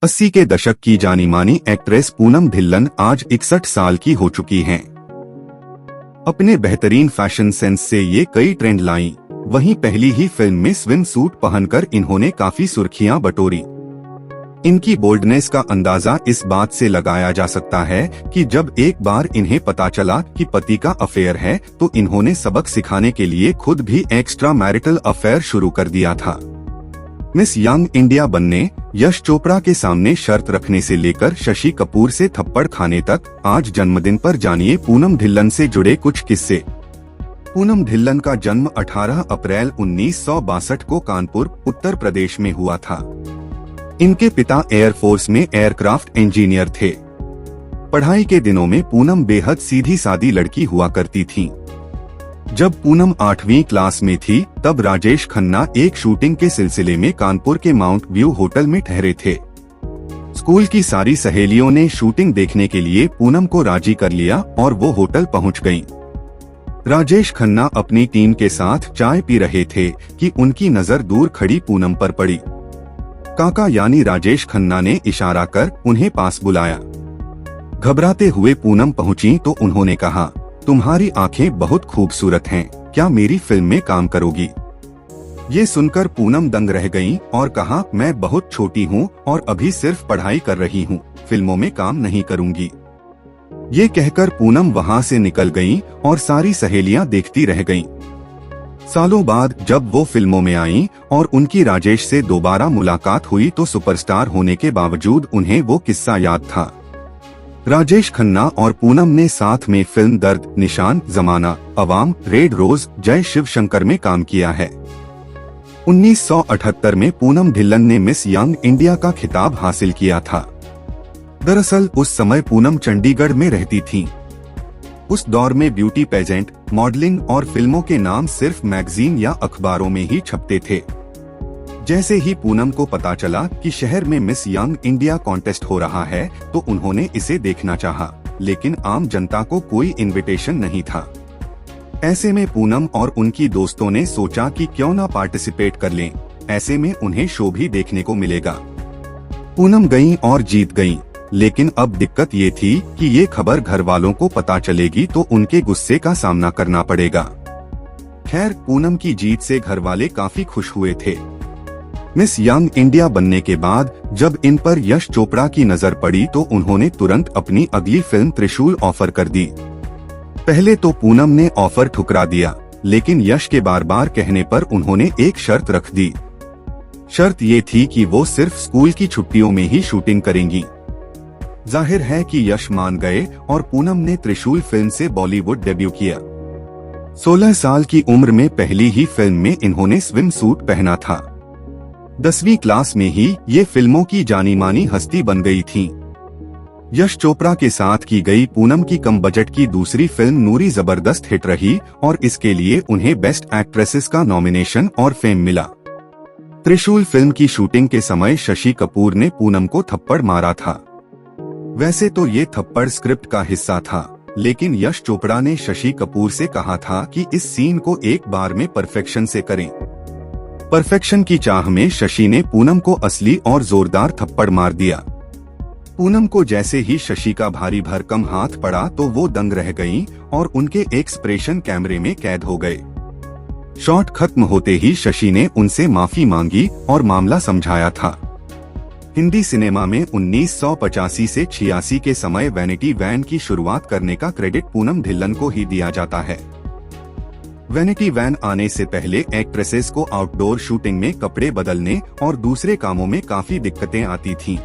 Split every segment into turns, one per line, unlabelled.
80 के दशक की जानी मानी एक्ट्रेस पूनम ढिल्लन आज 61 साल की हो चुकी हैं। अपने बेहतरीन फैशन सेंस से ये कई ट्रेंड लाई। वहीं पहली ही फिल्म में स्विम सूट पहनकर इन्होंने काफी सुर्खियां बटोरी। इनकी बोल्डनेस का अंदाजा इस बात से लगाया जा सकता है कि जब एक बार इन्हें पता चला कि पति का अफेयर है तो इन्होंने सबक सिखाने के लिए खुद भी एक्स्ट्रा मैरिटल अफेयर शुरू कर दिया था। मिस यंग इंडिया बनने, यश चोपड़ा के सामने शर्त रखने से लेकर शशि कपूर से थप्पड़ खाने तक, आज जन्मदिन पर जानिए पूनम ढिल्लन से जुड़े कुछ किस्से। पूनम ढिल्लन का जन्म 18 अप्रैल 1962 को कानपुर, उत्तर प्रदेश में हुआ था। इनके पिता एयरफोर्स में एयरक्राफ्ट इंजीनियर थे। पढ़ाई के दिनों में पूनम बेहद सीधी सादी लड़की हुआ करती थीं। जब पूनम 8वीं क्लास में थी तब राजेश खन्ना एक शूटिंग के सिलसिले में कानपुर के माउंट व्यू होटल में ठहरे थे। स्कूल की सारी सहेलियों ने शूटिंग देखने के लिए पूनम को राजी कर लिया और वो होटल पहुंच गईं। राजेश खन्ना अपनी टीम के साथ चाय पी रहे थे कि उनकी नजर दूर खड़ी पूनम पर पड़ी। काका यानी राजेश खन्ना ने इशारा कर उन्हें पास बुलाया। घबराते हुए पूनम पहुंची तो उन्होंने कहा, तुम्हारी आंखें बहुत खूबसूरत हैं, क्या मेरी फिल्म में काम करोगी? ये सुनकर पूनम दंग रह गईं और कहा, मैं बहुत छोटी हूँ और अभी सिर्फ पढ़ाई कर रही हूँ, फिल्मों में काम नहीं करूँगी। ये कहकर पूनम वहाँ से निकल गईं और सारी सहेलियाँ देखती रह गईं। सालों बाद जब वो फिल्मों में आईं और उनकी राजेश से दोबारा मुलाकात हुई तो सुपरस्टार होने के बावजूद उन्हें वो किस्सा याद था। राजेश खन्ना और पूनम ने साथ में फिल्म दर्द, निशान, जमाना, अवाम, रेड रोज, जय शिव शंकर में काम किया है। 1978 में पूनम ढिल्लन ने मिस यंग इंडिया का खिताब हासिल किया था। दरअसल उस समय पूनम चंडीगढ़ में रहती थीं। उस दौर में ब्यूटी पेजेंट, मॉडलिंग और फिल्मों के नाम सिर्फ मैगजीन या अखबारों में ही छपते थे। जैसे ही पूनम को पता चला कि शहर में मिस यंग इंडिया कॉन्टेस्ट हो रहा है तो उन्होंने इसे देखना चाहा, लेकिन आम जनता को कोई इनविटेशन नहीं था। ऐसे में पूनम और उनकी दोस्तों ने सोचा कि क्यों ना पार्टिसिपेट कर लें, ऐसे में उन्हें शो भी देखने को मिलेगा। पूनम गईं और जीत गईं, लेकिन अब दिक्कत ये थी कि ये खबर घर वालों को पता चलेगी तो उनके गुस्से का सामना करना पड़ेगा। खैर, पूनम की जीत से घर वाले काफी खुश हुए थे। मिस यंग इंडिया बनने के बाद जब इन पर यश चोपड़ा की नजर पड़ी तो उन्होंने तुरंत अपनी अगली फिल्म त्रिशूल ऑफर कर दी। पहले तो पूनम ने ऑफर ठुकरा दिया, लेकिन यश के बार बार कहने पर उन्होंने एक शर्त रख दी। शर्त ये थी कि वो सिर्फ स्कूल की छुट्टियों में ही शूटिंग करेंगी। जाहिर है कि यश मान गए और पूनम ने त्रिशूल फिल्म से बॉलीवुड डेब्यू किया। 16 साल की उम्र में पहली ही फिल्म में इन्होंने स्विम सूट पहना था। 10वीं क्लास में ही ये फिल्मों की जानी मानी हस्ती बन गई थीं। यश चोपड़ा के साथ की गई पूनम की कम बजट की दूसरी फिल्म नूरी जबरदस्त हिट रही और इसके लिए उन्हें बेस्ट एक्ट्रेसेस का नॉमिनेशन और फेम मिला। त्रिशूल फिल्म की शूटिंग के समय शशि कपूर ने पूनम को थप्पड़ मारा था। वैसे तो ये थप्पड़ स्क्रिप्ट का हिस्सा था, लेकिन यश चोपड़ा ने शशि कपूर से कहा था कि इस सीन को एक बार में परफेक्शन से करें। परफेक्शन की चाह में शशि ने पूनम को असली और जोरदार थप्पड़ मार दिया। पूनम को जैसे ही शशि का भारी भरकम हाथ पड़ा तो वो दंग रह गईं और उनके एक्सप्रेशन कैमरे में कैद हो गए। शॉट खत्म होते ही शशि ने उनसे माफी मांगी और मामला समझाया था। हिंदी सिनेमा में 1985 से 86 के समय वैनिटी वैन की शुरुआत करने का क्रेडिट पूनम ढिल्लन को ही दिया जाता है। वैनिटी वैन आने से पहले एक्ट्रेसेस को आउटडोर शूटिंग में कपड़े बदलने और दूसरे कामों में काफी दिक्कतें आती थीं।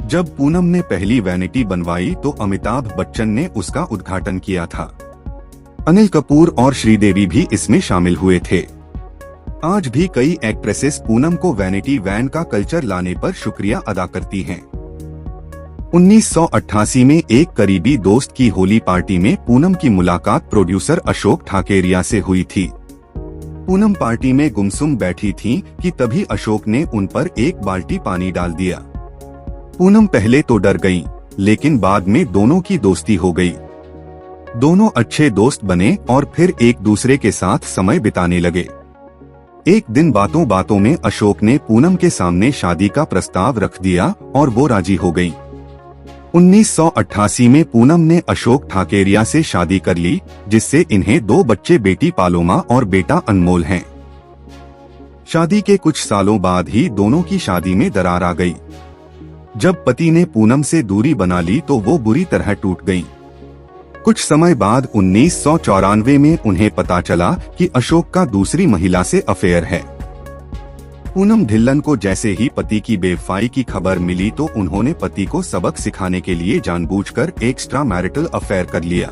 जब पूनम ने पहली वैनिटी बनवाई तो अमिताभ बच्चन ने उसका उद्घाटन किया था। अनिल कपूर और श्रीदेवी भी इसमें शामिल हुए थे। आज भी कई एक्ट्रेसेस पूनम को वैनिटी वैन का कल्चर लाने पर शुक्रिया अदा करती हैं। 1988 में एक करीबी दोस्त की होली पार्टी में पूनम की मुलाकात प्रोड्यूसर अशोक ठाकेरिया से हुई थी। पूनम पार्टी में गुमसुम बैठी थीं कि तभी अशोक ने उन पर एक बाल्टी पानी डाल दिया। पूनम पहले तो डर गईं, लेकिन बाद में दोनों की दोस्ती हो गई। दोनों अच्छे दोस्त बने और फिर एक दूसरे के साथ समय बिताने लगे। एक दिन बातों बातों में अशोक ने पूनम के सामने शादी का प्रस्ताव रख दिया और वो राजी हो गई। 1988 में पूनम ने अशोक ठाकेरिया से शादी कर ली, जिससे इन्हें 2 बच्चे, बेटी पालोमा और बेटा अनमोल हैं। शादी के कुछ सालों बाद ही दोनों की शादी में दरार आ गई। जब पति ने पूनम से दूरी बना ली तो वो बुरी तरह टूट गईं। कुछ समय बाद 1994 में उन्हें पता चला कि अशोक का दूसरी महिला से अफेयर है। पूनम ढिल्लन को जैसे ही पति की बेवफाई की खबर मिली तो उन्होंने पति को सबक सिखाने के लिए जानबूझकर एक्स्ट्रा मैरिटल अफेयर कर लिया।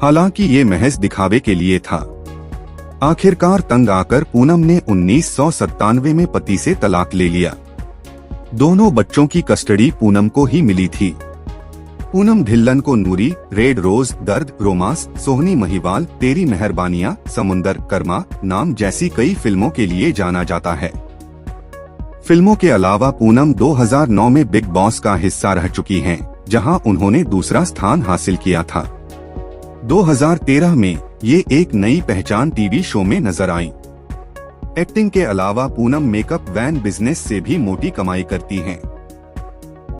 हालांकि ये महज दिखावे के लिए था। आखिरकार तंग आकर पूनम ने 1997 में पति से तलाक ले लिया। दोनों बच्चों की कस्टडी पूनम को ही मिली थी। पूनम ढिल्लन को नूरी, रेड रोज, दर्द, रोमांस, सोहनी महिवाल, तेरी मेहरबानियां, समुंदर, कर्मा, नाम जैसी कई फिल्मों के लिए जाना जाता है। फिल्मों के अलावा पूनम 2009 में बिग बॉस का हिस्सा रह चुकी हैं, जहां उन्होंने दूसरा स्थान हासिल किया था। 2013 में ये एक नई पहचान टीवी शो में नजर आईं। एक्टिंग के अलावा पूनम मेकअप वैन बिजनेस से भी मोटी कमाई करती हैं।